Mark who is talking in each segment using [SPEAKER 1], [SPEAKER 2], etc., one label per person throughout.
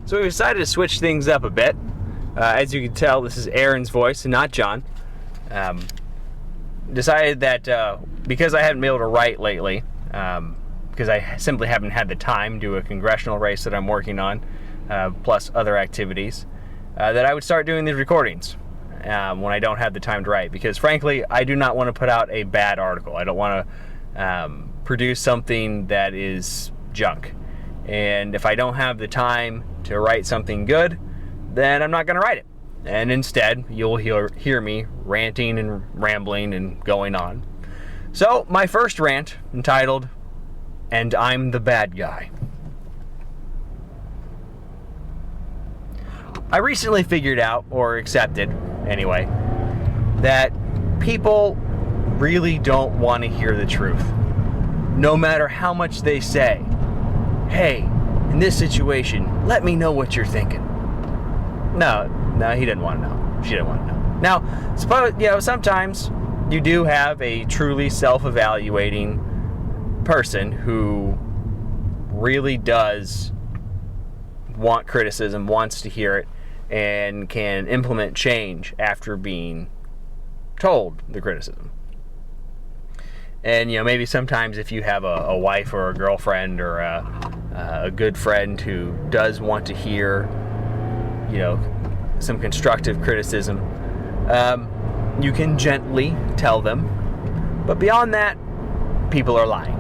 [SPEAKER 1] So we decided to switch things up a bit. As you can tell, this is Aaron's voice and not John. Decided that because I haven't been able to write lately, because I simply haven't had the time due to a congressional race that I'm working on, plus other activities, that I would start doing these recordings when I don't have the time to write. Because frankly, I do not want to put out a bad article. I don't want to produce something that is junk. And if I don't have the time to write something good, then I'm not going to write it. And instead, you'll hear me ranting and rambling and going on. So, my first rant, entitled, "And I'm the Bad Guy." I recently figured out, or accepted, anyway, that people really don't want to hear the truth. No matter how much they say, "Hey, in this situation, let me know what you're thinking." No, he didn't want to know. She didn't want to know. Now, sometimes you do have a truly self-evaluating person who really does want criticism, wants to hear it, and can implement change after being told the criticism. And, maybe sometimes if you have a wife or a girlfriend or a good friend who does want to hear, some constructive criticism, you can gently tell them. But beyond that, people are lying.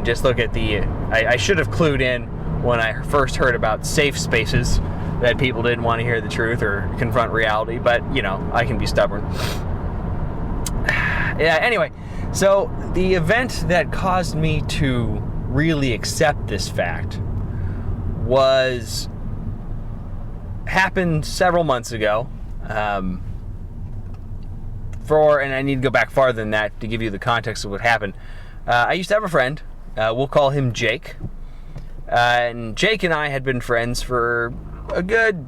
[SPEAKER 1] Just look at I should have clued in when I first heard about safe spaces that people didn't want to hear the truth or confront reality, but, I can be stubborn. Anyway, so the event that caused me to really accept this fact happened several months ago. And I need to go back farther than that to give you the context of what happened. I used to have a friend. We'll call him Jake. And Jake and I had been friends for a good,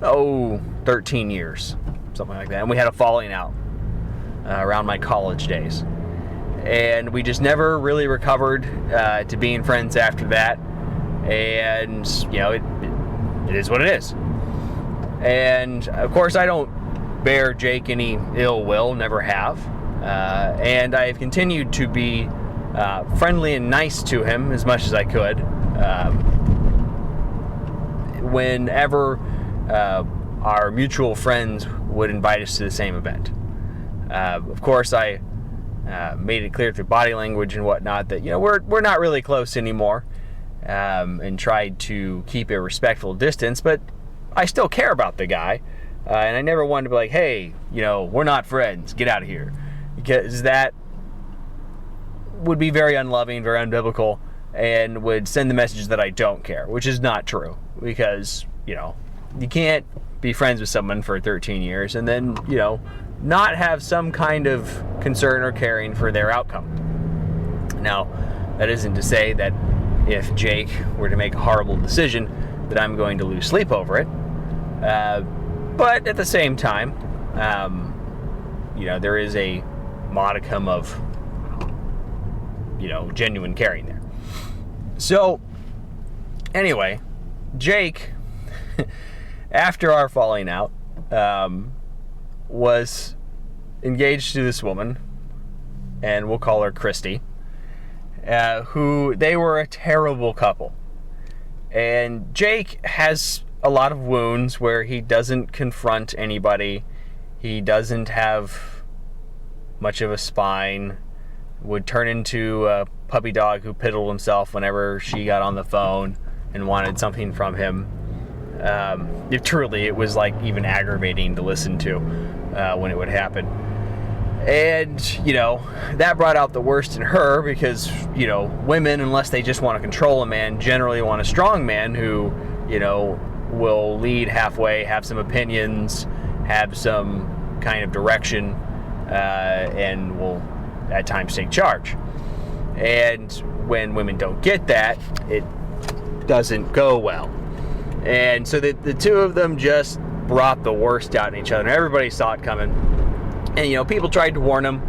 [SPEAKER 1] 13 years. Something like that. And we had a falling out around my college days. And we just never really recovered to being friends after that. And, it is what it is. And, of course, I don't bear Jake any ill will, never have. And I have continued to be friendly and nice to him as much as I could. Whenever our mutual friends would invite us to the same event. Of course, I made it clear through body language and whatnot that, we're not really close anymore. And tried to keep a respectful distance, but I still care about the guy, and I never wanted to be like, "Hey, we're not friends, get out of here," because that would be very unloving, very unbiblical, and would send the message that I don't care, which is not true, because, you can't be friends with someone for 13 years and then, not have some kind of concern or caring for their outcome. Now, that isn't to say that if Jake were to make a horrible decision, that I'm going to lose sleep over it. But at the same time, there is a modicum of, genuine caring there. So, anyway, Jake, after our falling out, was engaged to this woman, and we'll call her Christy. Who they were a terrible couple. And Jake has a lot of wounds where he doesn't confront anybody. He doesn't have much of a spine. Would turn into a puppy dog who piddled himself whenever she got on the phone and wanted something from him. It was like even aggravating to listen to when it would happen. And, that brought out the worst in her because, women, unless they just want to control a man, generally want a strong man who, will lead halfway, have some opinions, have some kind of direction, and will at times take charge. And when women don't get that, it doesn't go well. And so the two of them just brought the worst out in each other. And everybody saw it coming. And, people tried to warn him.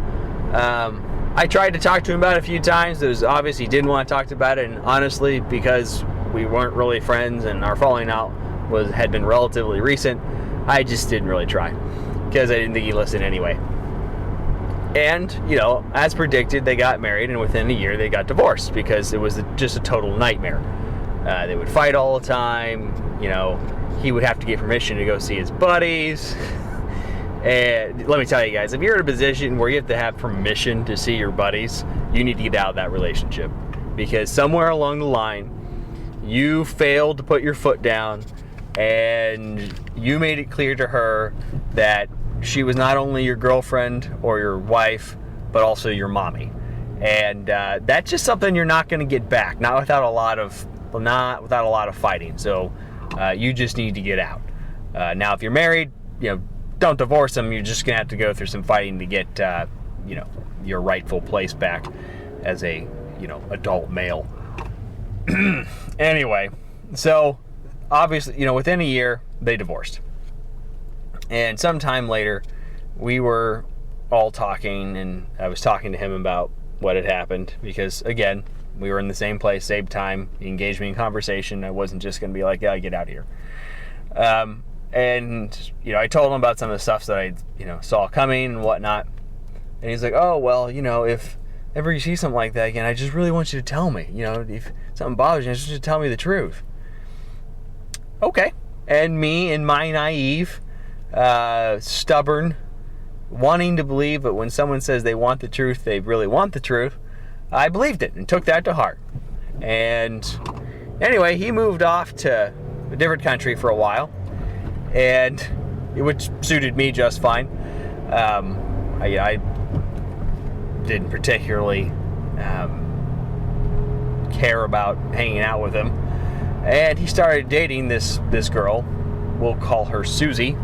[SPEAKER 1] I tried to talk to him about it a few times. It was obvious he didn't want to talk about it. And honestly, because we weren't really friends and our falling out had been relatively recent, I just didn't really try because I didn't think he'd listen anyway. And, as predicted, they got married, and within a year they got divorced because it was just a total nightmare. They would fight all the time. He would have to get permission to go see his buddies. And let me tell you guys, if you're in a position where you have to have permission to see your buddies, you need to get out of that relationship. Because somewhere along the line, you failed to put your foot down, and you made it clear to her that she was not only your girlfriend or your wife, but also your mommy. And that's just something you're not going to get back, not without a lot of fighting. So you just need to get out. Now, if you're married, don't divorce them. You're just going to have to go through some fighting to get, your rightful place back as a, adult male. Anyway, so obviously, within a year, they divorced. And sometime later, we were all talking, and I was talking to him about what had happened because, again, we were in the same place, same time. He engaged me in conversation. I wasn't just going to be like, yeah, get out of here. And, I told him about some of the stuff that I, saw coming and whatnot. And he's like, oh, well, if ever you see something like that again, I just really want you to tell me. If something bothers you, just tell me the truth. Okay. And me, in my naive, stubborn, wanting to believe, but when someone says they want the truth, they really want the truth, I believed it and took that to heart. And anyway, he moved off to a different country for a while, and which suited me just fine. I didn't particularly care about hanging out with him, and he started dating this girl. We'll call her Susie.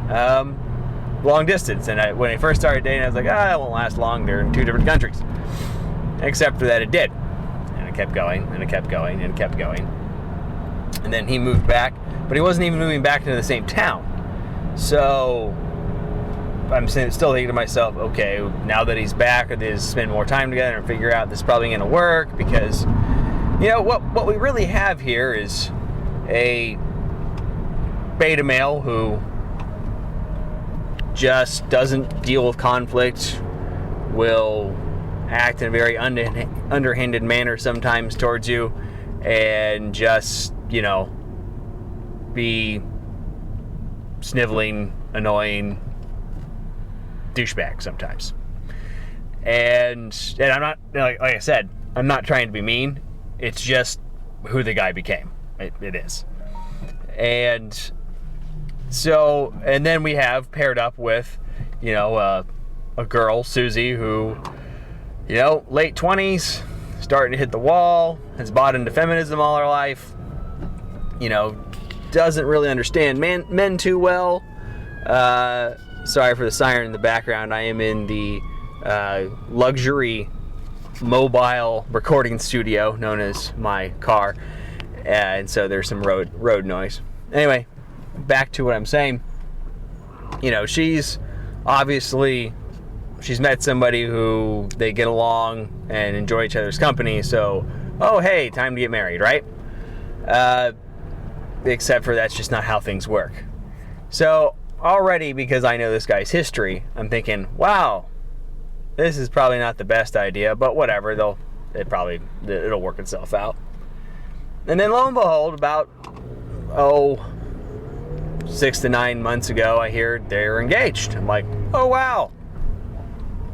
[SPEAKER 1] Long distance. And when I first started dating, I was like, it won't last long. They're in two different countries. Except for that it did. And it kept going, and it kept going, and it kept going. And then he moved back, but he wasn't even moving back to the same town. So I'm still thinking to myself, okay, now that he's back, I need to spend more time together and figure out this is probably going to work because, what we really have here is a beta male who just doesn't deal with conflict, will act in a very underhanded manner sometimes towards you, and just, be sniveling, annoying douchebag sometimes. And I'm not, like I said, I'm not trying to be mean. It's just who the guy became. It is. And so, and then we have paired up with, a girl, Susie, who, late 20s, starting to hit the wall, has bought into feminism all her life, doesn't really understand men too well. Sorry for the siren in the background. I am in the luxury mobile recording studio known as my car, and so there's some road noise. Anyway, back to what I'm saying. She's met somebody who they get along and enjoy each other's company, so, oh, hey, time to get married, right? Except for that's just not how things work. So, already, because I know this guy's history, I'm thinking, wow, this is probably not the best idea, but whatever, it'll work itself out. And then lo and behold, about, 6 to 9 months ago, I hear they're engaged. I'm like, oh wow,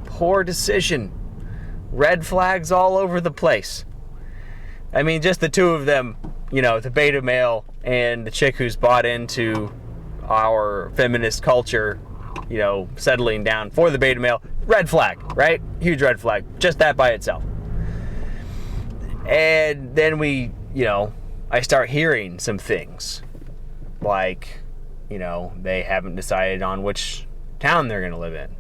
[SPEAKER 1] poor decision. Red flags all over the place. I mean, just the two of them, the beta male and the chick who's bought into our feminist culture, settling down for the beta male. Red flag, right? Huge red flag. Just that by itself. And then I start hearing some things. Like, they haven't decided on which town they're going to live in.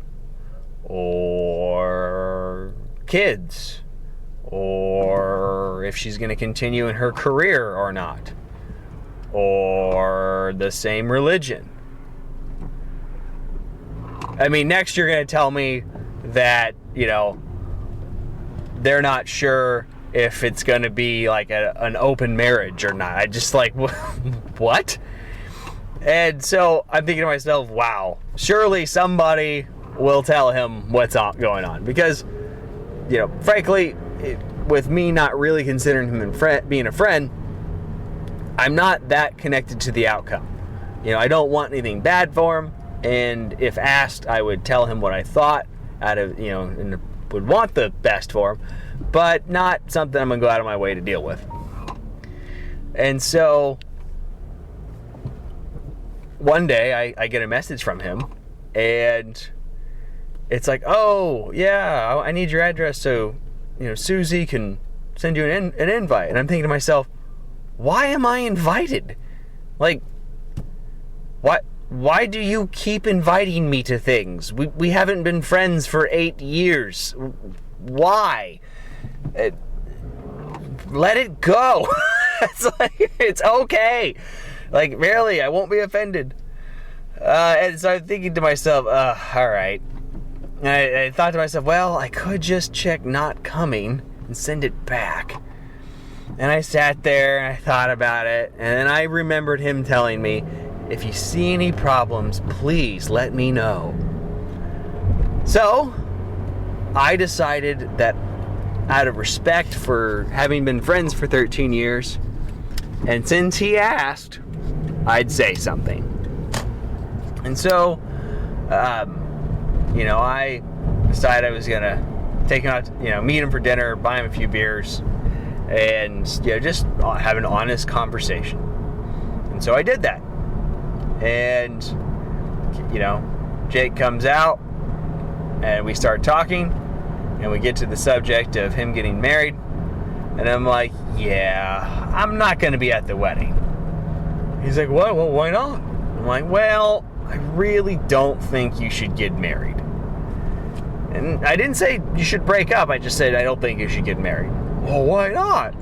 [SPEAKER 1] Or kids. Or if she's going to continue in her career or not. Or the same religion. I mean, next you're going to tell me that, they're not sure if it's going to be like an open marriage or not. I just like, what? And so I'm thinking to myself, wow, surely somebody will tell him what's going on. Because, frankly, with me not really considering him being a friend, I'm not that connected to the outcome. I don't want anything bad for him. And if asked, I would tell him what I thought and would want the best for him, but not something I'm going to go out of my way to deal with. And so one day I get a message from him, and it's like, oh, yeah, I need your address so, Susie can send you an invite. And I'm thinking to myself, why am I invited? Like, why do you keep inviting me to things? We haven't been friends for 8 years. Why? Let it go. It's okay. Like, really, I won't be offended. And so I'm thinking to myself, all right. And I thought to myself, well, I could just check not coming and send it back. And I sat there and I thought about it. And then I remembered him telling me, if you see any problems, please let me know. So I decided that out of respect for having been friends for 13 years, and since he asked, I'd say something. And so, I decided I was going to take him out, meet him for dinner, buy him a few beers, and, just have an honest conversation. And so I did that. And, Jake comes out, and we start talking, and we get to the subject of him getting married. And I'm like, yeah, I'm not going to be at the wedding. He's like, what? Well, why not? I'm like, well, I really don't think you should get married. And I didn't say you should break up. I just said I don't think you should get married. Well, why not?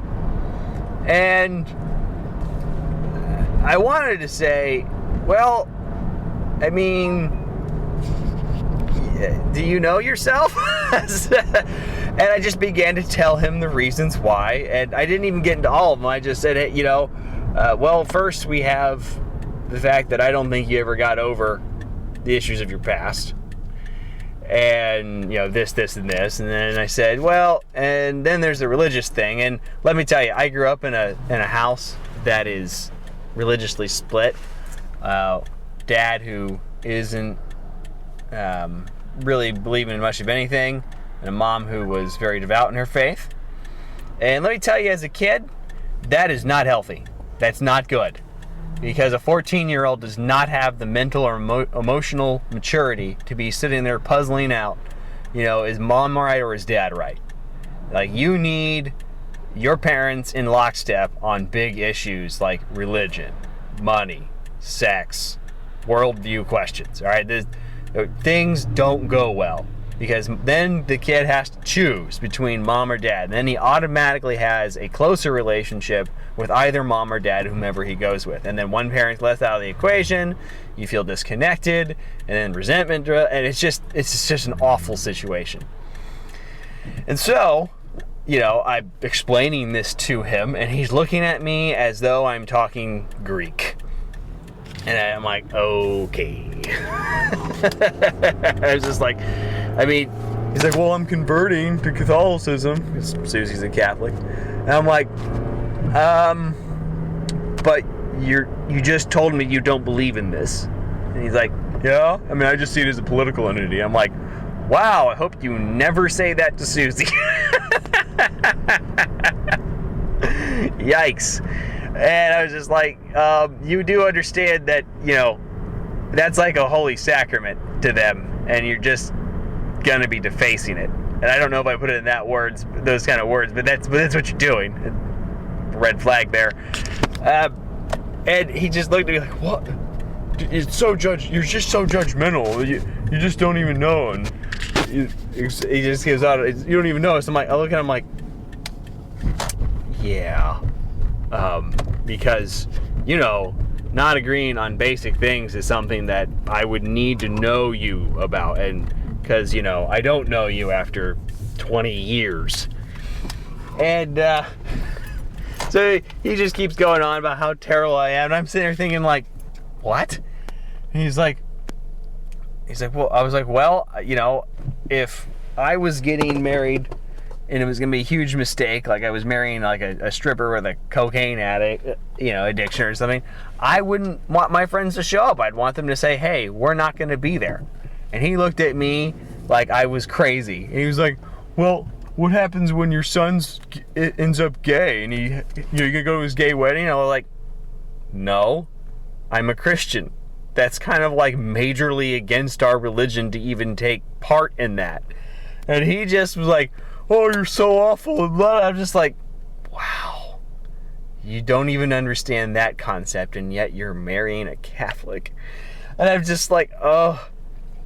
[SPEAKER 1] And I wanted to say, well, I mean, do you know yourself? And I just began to tell him the reasons why. And I didn't even get into all of them. I just said, hey, well, first we have the fact that I don't think you ever got over the issues of your past. And, this, and this. And then I said, well, and then there's the religious thing. And let me tell you, I grew up in a house that is religiously split. Dad who isn't really believing in much of anything, and a mom who was very devout in her faith. And let me tell you, as a kid, that is not healthy. That's not good. Because a 14-year-old does not have the mental or emotional maturity to be sitting there puzzling out, is mom right or is dad right? Like, you need your parents in lockstep on big issues like religion, money, sex, worldview questions. All right, things don't go well because then the kid has to choose between mom or dad. And then he automatically has a closer relationship with either mom or dad, whomever he goes with. And then one parent's left out of the equation, you feel disconnected, and then resentment, and it's just an awful situation. And so, I'm explaining this to him, and he's looking at me as though I'm talking Greek. And I'm like, okay. I was just like, he's like, well, I'm converting to Catholicism. Susie's a Catholic. And I'm like, but you just told me you don't believe in this. And he's like, yeah, I just see it as a political entity. I'm like, wow, I hope you never say that to Susie. Yikes. And I was just like, you do understand that, that's like a holy sacrament to them, and you're just gonna be defacing it. And I don't know if I put it in those kind of words, but that's what you're doing. Red flag there. And he just looked at me like, what? You're just so judgmental. You just don't even know. And he just gives out, you don't even know. So I look at him like, yeah. Because, not agreeing on basic things is something that I would need to know you about. And because, I don't know you after 20 years. And so he just keeps going on about how terrible I am. And I'm sitting there thinking, like, what? And he's like, well, I was like, well, if I was getting married and it was going to be a huge mistake, like I was marrying like a stripper with a cocaine addict, addiction or something, I wouldn't want my friends to show up. I'd want them to say, hey, we're not going to be there. And he looked at me like I was crazy. And he was like, well, what happens when your son ends up gay and you're going to go to his gay wedding? And I was like, no, I'm a Christian. That's kind of like majorly against our religion to even take part in that. And he just was like, oh, you're so awful. And I'm just like, wow, you don't even understand that concept, and yet you're marrying a Catholic. And I'm just like, oh.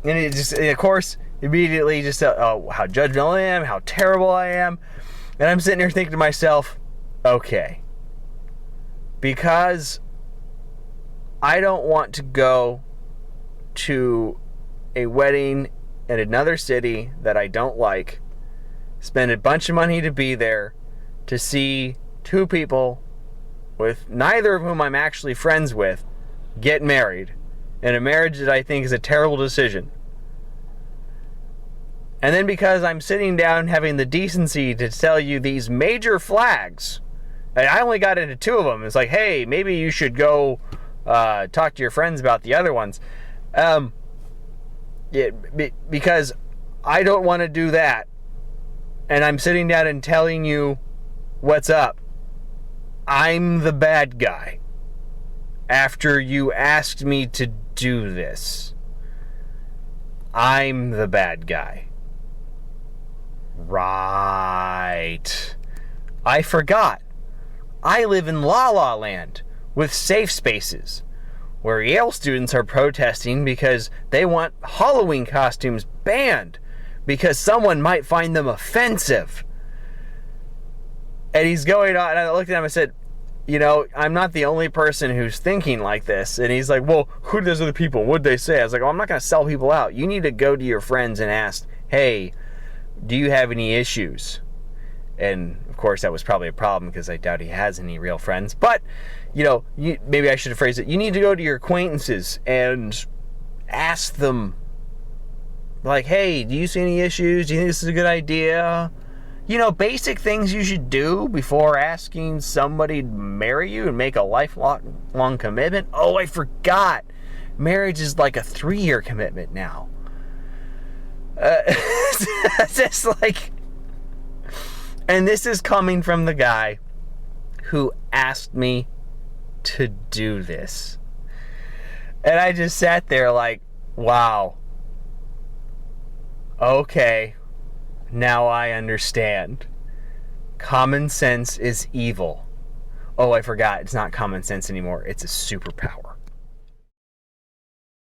[SPEAKER 1] And it just, of course, immediately just, oh, how judgmental I am, how terrible I am. And I'm sitting here thinking to myself, okay, because I don't want to go to a wedding in another city that I don't like, spend a bunch of money to be there, to see two people with neither of whom I'm actually friends with get married in a marriage that I think is a terrible decision. And then because I'm sitting down having the decency to tell you these major flags, and I only got into two of them. It's like, hey, maybe you should go talk to your friends about the other ones. Because I don't want to do that. And I'm sitting down and telling you what's up. I'm the bad guy. After you asked me to do this, I'm the bad guy. Right. I forgot. I live in La La Land with safe spaces, where Yale students are protesting because they want Halloween costumes banned because someone might find them offensive. And he's going on, and I looked at him and I said, I'm not the only person who's thinking like this. And he's like, well, who are those other people? What'd they say? I was like, well, I'm not going to sell people out. You need to go to your friends and ask, hey, do you have any issues? And of course that was probably a problem because I doubt he has any real friends. But, maybe I should have phrased it. You need to go to your acquaintances and ask them, like, hey, do you see any issues? Do you think this is a good idea? Basic things you should do before asking somebody to marry you and make a lifelong commitment. Oh, I forgot. Marriage is like a 3-year commitment now. Just like... And this is coming from the guy who asked me to do this. And I just sat there like, wow. Okay. Now I understand. Common sense is evil. Oh, I forgot. It's not common sense anymore. It's a superpower.